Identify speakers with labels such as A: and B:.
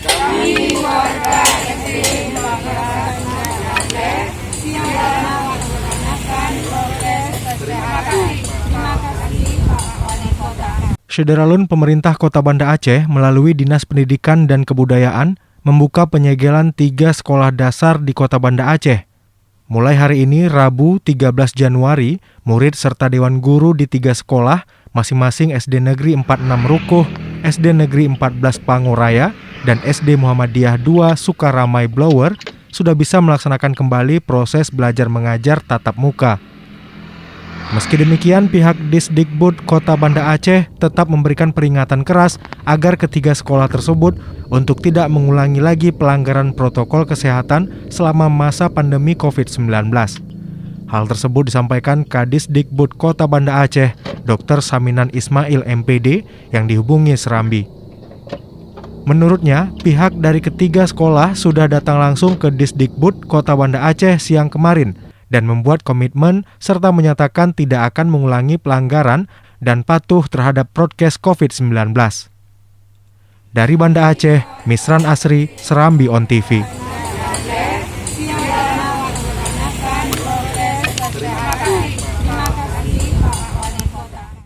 A: Kami warga SD Negeri Aceh siap melaksanakan prokes kesehatan. Terima kasih Pak Wali Kota.
B: Syederalun pemerintah Kota Banda Aceh melalui Dinas Pendidikan dan Kebudayaan membuka penyegelan 3 sekolah dasar di Kota Banda Aceh. Mulai hari ini, Rabu 13 Januari, murid serta Dewan Guru di 3 sekolah, masing-masing SD Negeri 46 Rukuh, SD Negeri 14 Panguraya, dan SD Muhammadiyah 2 Sukaramai Blower, sudah bisa melaksanakan kembali proses belajar mengajar tatap muka. Meski demikian, pihak Disdikbud Kota Banda Aceh tetap memberikan peringatan keras agar ketiga sekolah tersebut untuk tidak mengulangi lagi pelanggaran protokol kesehatan selama masa pandemi COVID-19. Hal tersebut disampaikan Kadisdikbud Kota Banda Aceh, Dr. Saminan Ismail MPD, yang dihubungi Serambi. Menurutnya, pihak dari ketiga sekolah sudah datang langsung ke Disdikbud Kota Banda Aceh siang kemarin dan membuat komitmen serta menyatakan tidak akan mengulangi pelanggaran dan patuh terhadap prokes COVID-19. Dari Banda Aceh, Misran Asri, Serambi On TV.